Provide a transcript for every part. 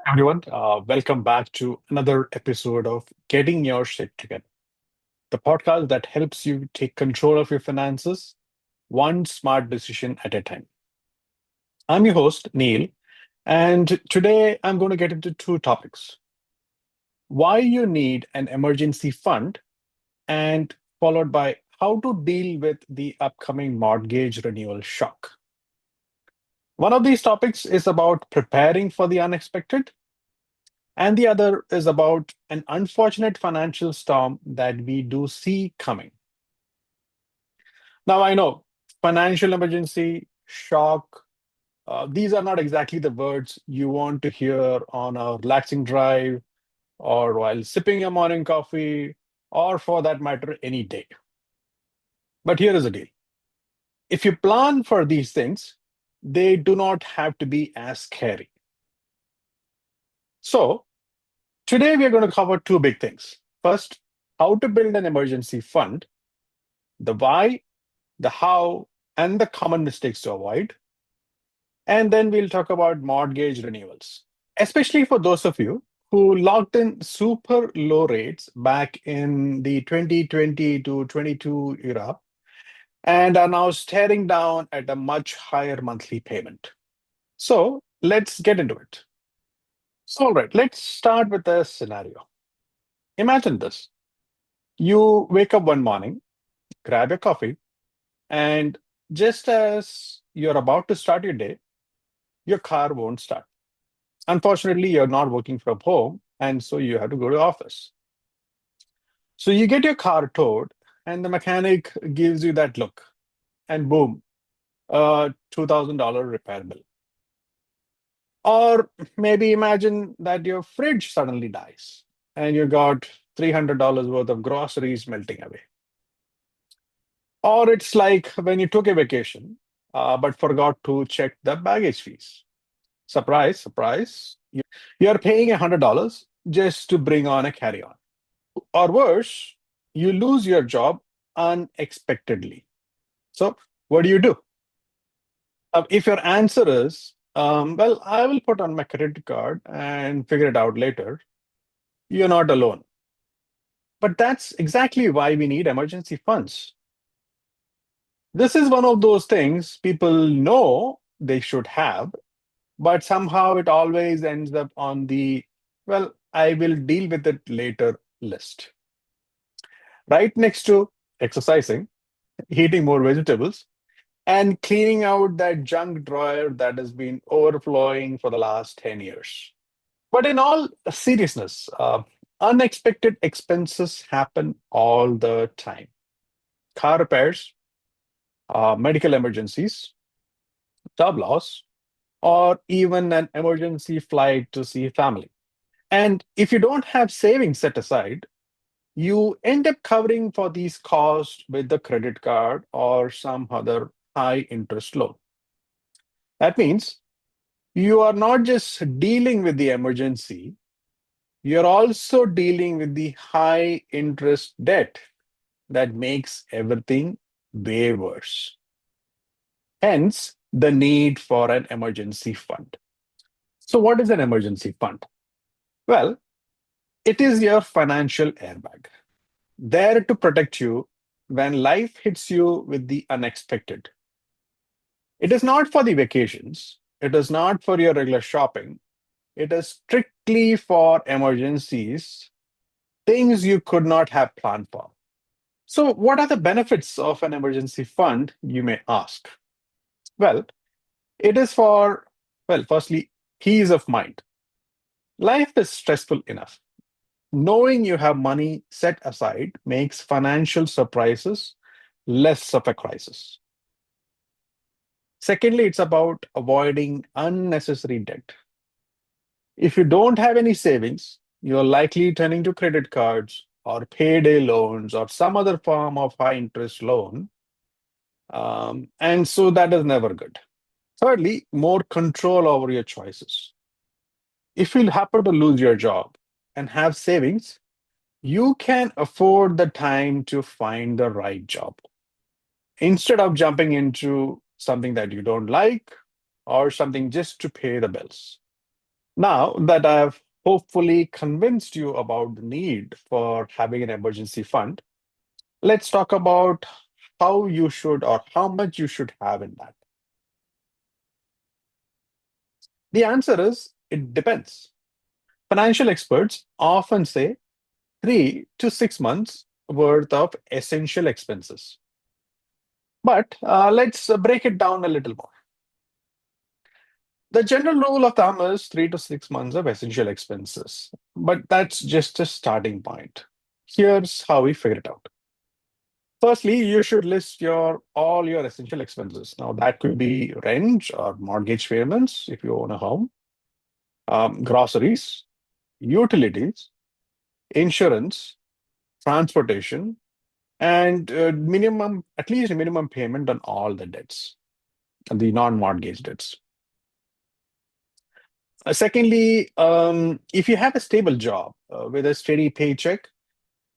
Everyone, welcome back to another episode of Getting Your Shit Together, the podcast that helps you take control of your finances one smart decision at a time. I'm your host, Neil, and today I'm going to get into two topics: why you need an emergency fund, and followed by how to deal with the upcoming mortgage renewal shock. One of these topics is about preparing for the unexpected, and the other is about an unfortunate financial storm that we do see coming. Now, I know financial emergency, shock, these are not exactly the words you want to hear on a relaxing drive or while sipping your morning coffee, or for that matter, any day. But here is the deal: if you plan for these things, they do not have to be as scary. So, today we are going to cover two big things. First, how to build an emergency fund, the why, the how, and the common mistakes to avoid. And then we'll talk about mortgage renewals, especially for those of you who locked in super low rates back in the 2020 to 22 era and are now staring down at a much higher monthly payment. So let's get into it. So, all right, let's start with a scenario. Imagine this: you wake up one morning, grab your coffee, and just as you're about to start your day, your car won't start. Unfortunately, you're not working from home, and so you have to go to office. So you get your car towed, and the mechanic gives you that look, and boom, a $2,000 repair bill. Or maybe imagine that your fridge suddenly dies, and you got $300 worth of groceries melting away. Or it's like when you took a vacation, but forgot to check the baggage fees. Surprise, surprise. You're paying $100 just to bring on a carry-on. Or worse, you lose your job unexpectedly. So what do you do? If your answer is, well, I will put on my credit card and figure it out later, you're not alone. But that's exactly why we need emergency funds. This is one of those things people know they should have, but somehow it always ends up on the, well, I will deal with it later list. Right next to exercising, eating more vegetables, and cleaning out that junk drawer that has been overflowing for the last 10 years. But in all seriousness, unexpected expenses happen all the time: car repairs, medical emergencies, job loss, or even an emergency flight to see family. And if you don't have savings set aside, you end up covering for these costs with the credit card or some other high interest loan. That means you are not just dealing with the emergency, you're also dealing with the high interest debt that makes everything way worse. Hence, the need for an emergency fund. So, what is an emergency fund? Well, it is your financial airbag, there to protect you when life hits you with the unexpected. It is not for the vacations, it is not for your regular shopping, it is strictly for emergencies, things you could not have planned for. So, what are the benefits of an emergency fund, you may ask? Well, it is for, well, firstly, peace of mind. Life is stressful enough. Knowing you have money set aside makes financial surprises less of a crisis. Secondly, it's about avoiding unnecessary debt. If you don't have any savings, you're likely turning to credit cards or payday loans or some other form of high interest loan. And so that is never good. Thirdly, more control over your choices. If you happen to lose your job and have savings, you can afford the time to find the right job instead of jumping into something that you don't like or something just to pay the bills. Now that I've hopefully convinced you about the need for having an emergency fund, let's talk about how you should or how much you should have in that. The answer is it depends. Financial experts often say 3 to 6 months worth of essential expenses. But let's break it down a little more. The general rule of thumb is 3 to 6 months of essential expenses, but that's just a starting point. Here's how we figure it out. Firstly, you should list your all your essential expenses. Now, that could be rent or mortgage payments if you own a home, groceries, utilities, insurance, transportation, and minimum, at least a minimum payment on all the debts, the non-mortgage debts. Secondly, if you have a stable job with a steady paycheck,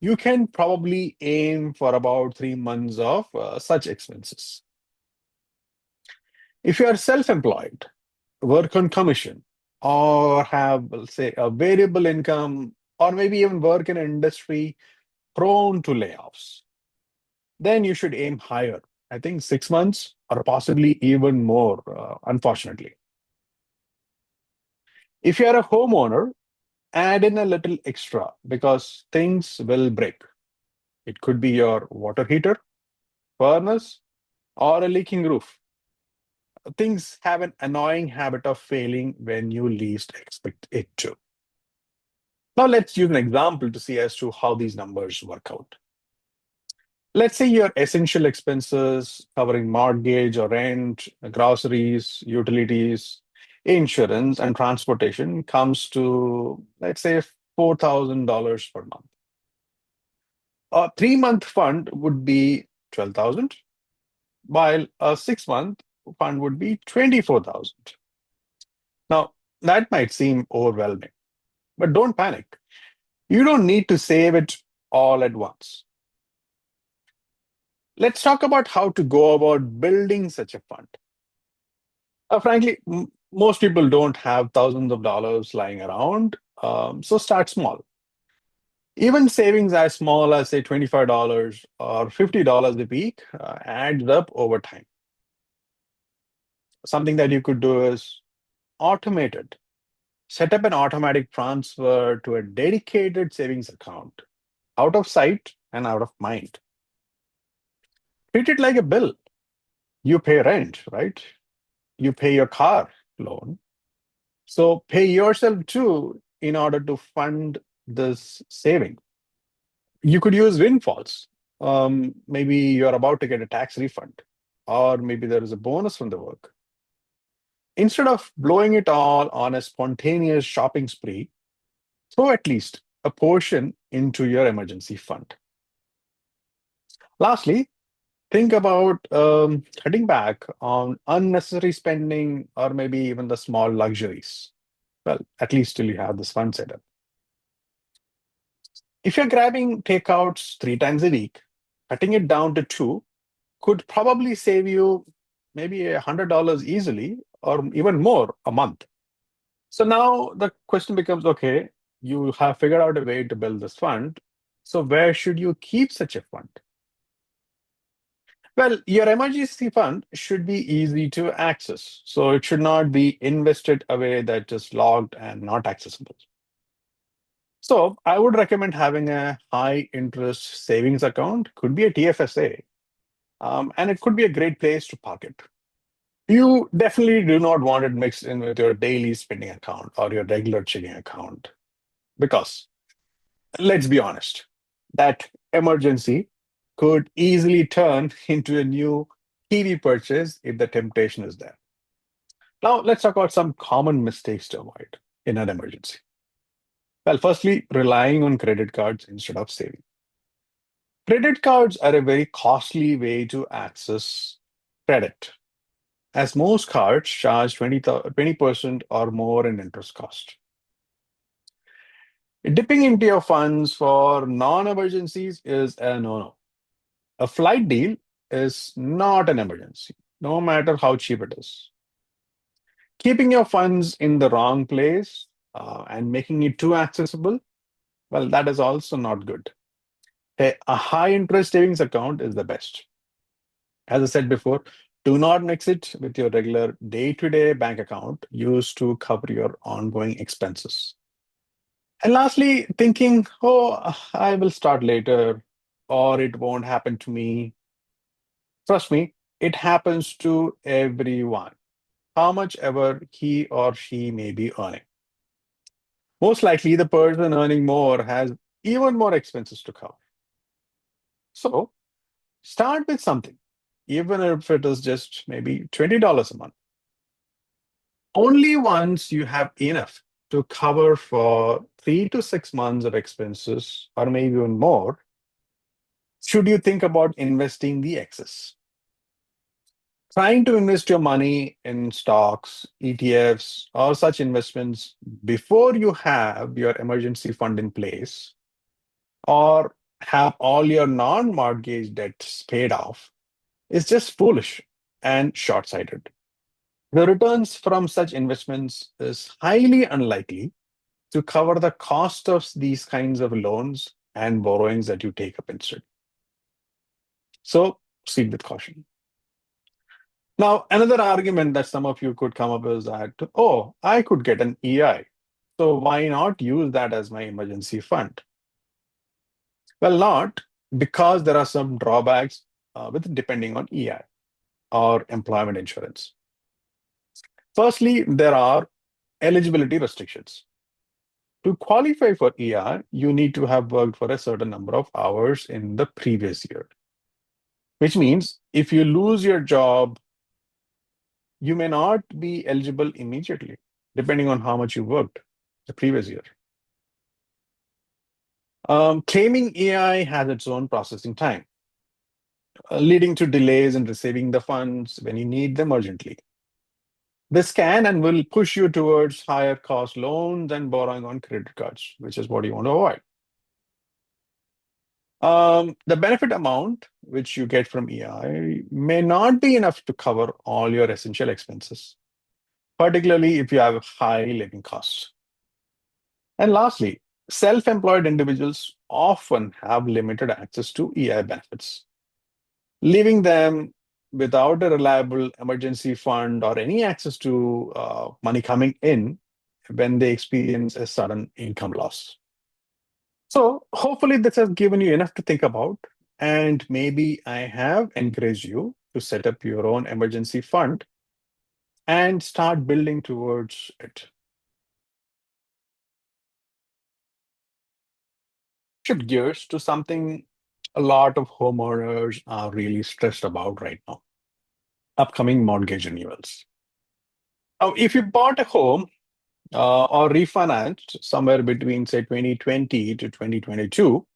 you can probably aim for about 3 months of such expenses. If you are self-employed, work on commission, or have, let's say, a variable income, or maybe even work in an industry prone to layoffs, then you should aim higher. I think 6 months or possibly even more, unfortunately. If you are a homeowner, add in a little extra because things will break. It could be your water heater, furnace, or a leaking roof. Things have an annoying habit of failing when you least expect it to. Now, let's use an example to see as to how these numbers work out. Let's say your essential expenses covering mortgage or rent, groceries, utilities, insurance, and transportation comes to, let's say, $4,000 per month. A 3 month fund would be 12,000, while a 6 month fund would be 24,000. Now, that might seem overwhelming, but don't panic. You don't need to save it all at once. Let's talk about how to go about building such a fund. Frankly, most people don't have thousands of dollars lying around, so start small. Even savings as small as, say, $25 or $50 a week adds up over time. Something that you could do is automate it. Set up an automatic transfer to a dedicated savings account, out of sight and out of mind. Treat it like a bill. You pay rent, right? You pay your car loan. So pay yourself too in order to fund this saving. You could use windfalls. Maybe you're about to get a tax refund, or maybe there is a bonus from the work. Instead of blowing it all on a spontaneous shopping spree, throw at least a portion into your emergency fund. Lastly, think about cutting back on unnecessary spending or maybe even the small luxuries. Well, at least till you have this fund set up. If you're grabbing takeouts 3 times a week, cutting it down to two could probably save you maybe $100 easily or even more a month. So now the question becomes, okay, you have figured out a way to build this fund. So where should you keep such a fund? Well, your emergency fund should be easy to access. So it should not be invested away that is logged and not accessible. So I would recommend having a high interest savings account, could be a TFSA, and it could be a great place to park it. You definitely do not want it mixed in with your daily spending account or your regular checking account because let's be honest, that emergency could easily turn into a new TV purchase if the temptation is there. Now, let's talk about some common mistakes to avoid in an emergency. Well, firstly, relying on credit cards instead of saving. Credit cards are a very costly way to access credit, as most cards charge 20% or more in interest cost. Dipping into your funds for non emergencies is a no no. A flight deal is not an emergency, no matter how cheap it is. Keeping your funds in the wrong place and making it too accessible, well, that is also not good. A high interest savings account is the best. As I said before, do not mix it with your regular day-to-day bank account used to cover your ongoing expenses. And lastly, thinking, oh, I will start later, or it won't happen to me. Trust me, it happens to everyone, how much ever he or she may be earning. Most likely, the person earning more has even more expenses to cover. So start with something, even if it is just maybe $20 a month. Only once you have enough to cover for 3 to 6 months of expenses, or maybe even more, should you think about investing the excess. Trying to invest your money in stocks, ETFs, or such investments before you have your emergency fund in place or have all your non mortgage debts paid off is just foolish and short sighted. The returns from such investments is highly unlikely to cover the cost of these kinds of loans and borrowings that you take up instead. So proceed with caution. Now, another argument that some of you could come up is that, oh, I could get an EI. So why not use that as my emergency fund? Well, not because there are some drawbacks with depending on EI or employment insurance. Firstly, there are eligibility restrictions. To qualify for EI, you need to have worked for a certain number of hours in the previous year, which means if you lose your job, you may not be eligible immediately, depending on how much you worked the previous year. Claiming EI has its own processing time, leading to delays in receiving the funds when you need them urgently. This can and will push you towards higher cost loans and borrowing on credit cards, which is what you want to avoid. The benefit amount which you get from EI may not be enough to cover all your essential expenses, particularly if you have high living costs. And lastly, self-employed individuals often have limited access to EI benefits, leaving them without a reliable emergency fund or any access to money coming in when they experience a sudden income loss. So hopefully this has given you enough to think about, and maybe I have encouraged you to set up your own emergency fund and start building towards it. Shift gears to something a lot of homeowners are really stressed about right now: upcoming mortgage renewals. Now, if you bought a home or refinanced somewhere between, say, 2020 to 2022,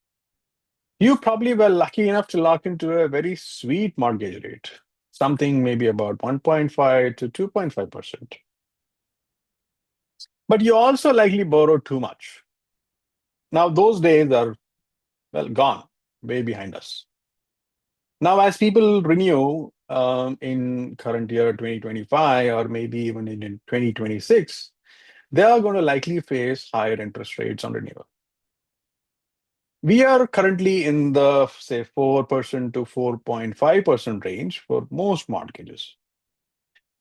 you probably were lucky enough to lock into a very sweet mortgage rate, something maybe about 1.5 to 2.5%. But you also likely borrowed too much. Now, those days are, well, gone, way behind us. Now, as people renew in current year 2025 or maybe even in 2026, they are going to likely face higher interest rates on renewal. We are currently in the, say, 4% to 4.5% range for most mortgages,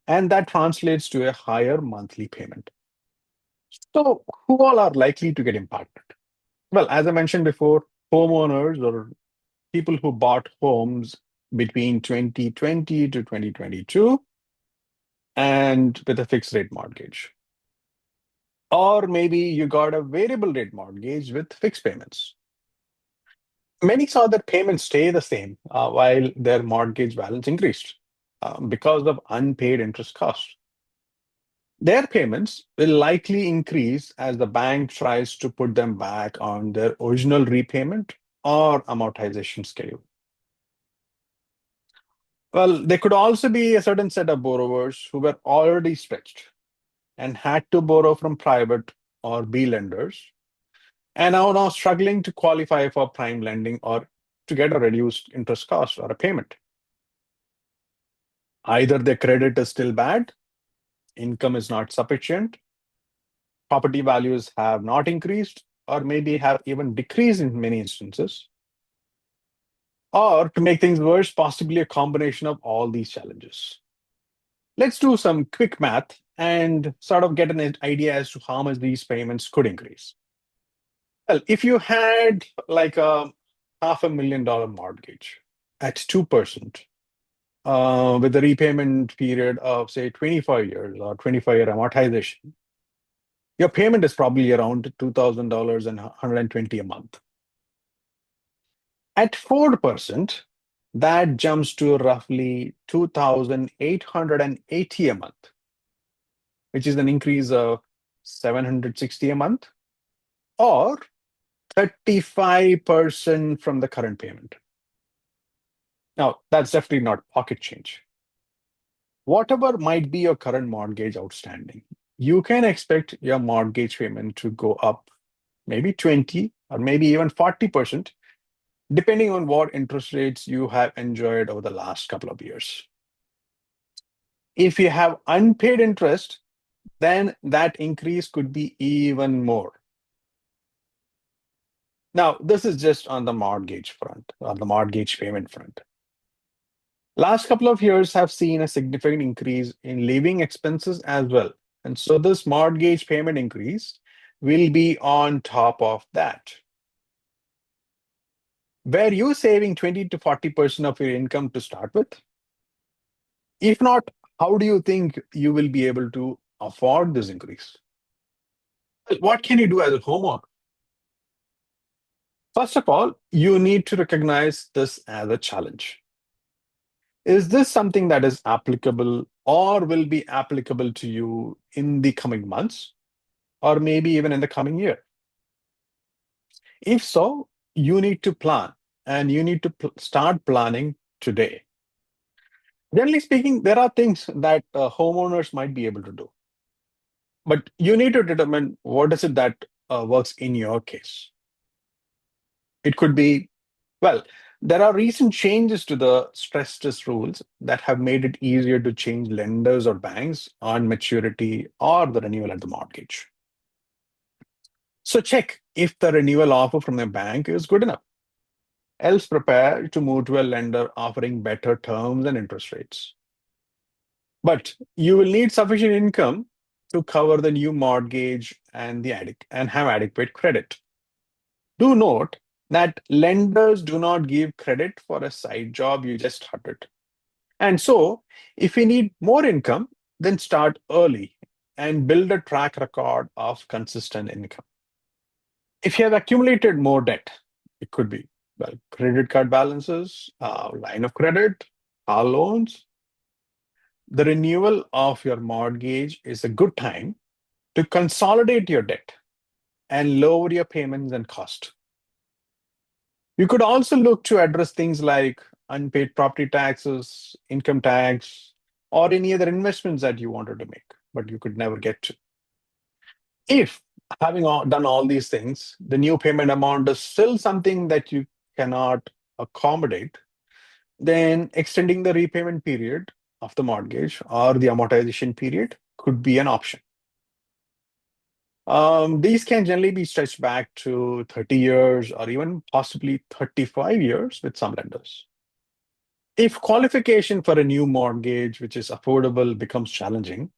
and that translates to a higher monthly payment. So, who all are likely to get impacted? Well, as I mentioned before, homeowners or people who bought homes between 2020 to 2022 and with a fixed rate mortgage. Or maybe you got a variable rate mortgage with fixed payments. Many saw their payments stay the same while their mortgage balance increased because of unpaid interest costs. Their payments will likely increase as the bank tries to put them back on their original repayment or amortization schedule. Well, there could also be a certain set of borrowers who were already stretched and had to borrow from private or B lenders and are now struggling to qualify for prime lending or to get a reduced interest cost or a payment. Either their credit is still bad, income is not sufficient, property values have not increased or maybe have even decreased in many instances. Or to make things worse, possibly a combination of all these challenges. Let's do some quick math and sort of get an idea as to how much these payments could increase. Well, if you had like a $500,000 mortgage at 2%, with a repayment period of, say, 25 years or 25-year amortization, your payment is probably around $2,000 and 120 a month. At 4%, that jumps to roughly 2,880 a month, which is an increase of 760 a month, or 35% from the current payment. Now, that's definitely not pocket change. Whatever might be your current mortgage outstanding, you can expect your mortgage payment to go up maybe 20 or maybe even 40%, depending on what interest rates you have enjoyed over the last couple of years. If you have unpaid interest, then that increase could be even more. Now, this is just on the mortgage front, on the mortgage payment front. Last couple of years have seen a significant increase in living expenses as well. And so this mortgage payment increase will be on top of that. Were you saving 20 to 40% of your income to start with? If not, how do you think you will be able to afford this increase? Well, what can you do as a homeowner? First of all, you need to recognize this as a challenge. Is this something that is applicable or will be applicable to you in the coming months, or maybe even in the coming year? If so, you need to plan and you need to start planning today. Generally speaking, there are things that homeowners might be able to do, but you need to determine what is it that works in your case. It could be, well, there are recent changes to the stress test rules that have made it easier to change lenders or banks on maturity or the renewal of the mortgage. So check if the renewal offer from the bank is good enough. Else prepare to move to a lender offering better terms and interest rates. But you will need sufficient income to cover the new mortgage and have adequate credit. Do note that lenders do not give credit for a side job you just started. And so, if you need more income, then start early and build a track record of consistent income. If you have accumulated more debt, it could be, well, credit card balances, line of credit, car loans. The renewal of your mortgage is a good time to consolidate your debt and lower your payments and cost. You could also look to address things like unpaid property taxes, income tax, or any other investments that you wanted to make, but you could never get to. If having done all these things, the new payment amount is still something that you cannot accommodate, then extending the repayment period of the mortgage or the amortization period could be an option. These can generally be stretched back to 30 years or even possibly 35 years with some lenders. If qualification for a new mortgage, which is affordable, becomes challenging,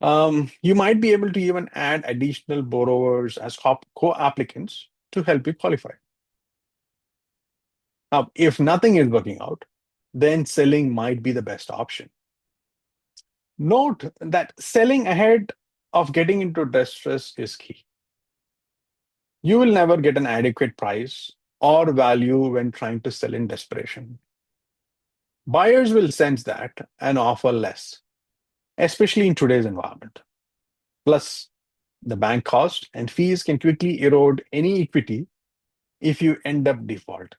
you might be able to even add additional borrowers as co-applicants to help you qualify. Now, if nothing is working out, then selling might be the best option. Note that selling ahead of getting into distress is key. You will never get an adequate price or value when trying to sell in desperation. Buyers will sense that and offer less, especially in today's environment. Plus, the bank cost and fees can quickly erode any equity if you end up default.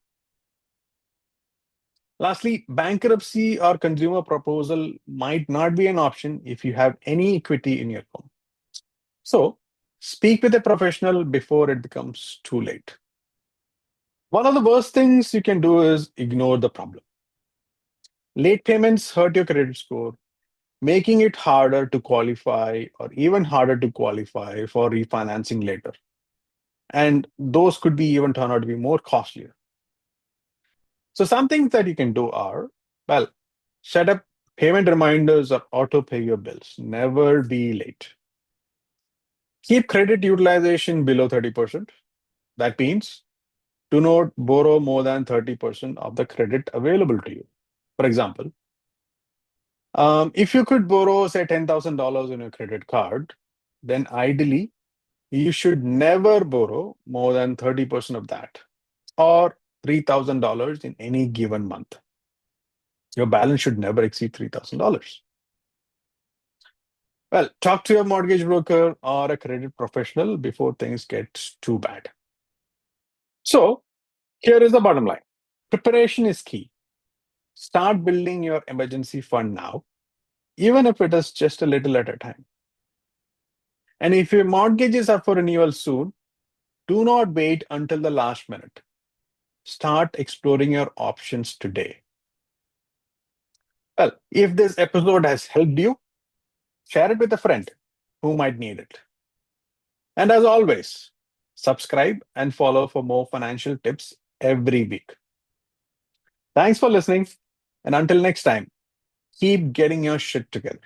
Lastly, bankruptcy or consumer proposal might not be an option if you have any equity in your home. So, speak with a professional before it becomes too late. One of the worst things you can do is ignore the problem. Late payments hurt your credit score, making it harder to qualify or even harder to qualify for refinancing later. And those could be even turn out to be more costlier. So some things that you can do are, well, set up payment reminders or auto pay your bills. Never be late. Keep credit utilization below 30%. That means do not borrow more than 30% of the credit available to you. For example, if you could borrow, say, $10,000 in your credit card, then ideally you should never borrow more than 30% of that or $3,000 in any given month. Your balance should never exceed $3,000. Well, talk to your mortgage broker or a credit professional before things get too bad. So, here is the bottom line. Preparation is key. Start building your emergency fund now, even if it is just a little at a time. And if your mortgages are for renewal soon, do not wait until the last minute. Start exploring your options today. Well, if this episode has helped you, share it with a friend who might need it. And as always, subscribe and follow for more financial tips every week. Thanks for listening. And until next time, keep getting your shit together.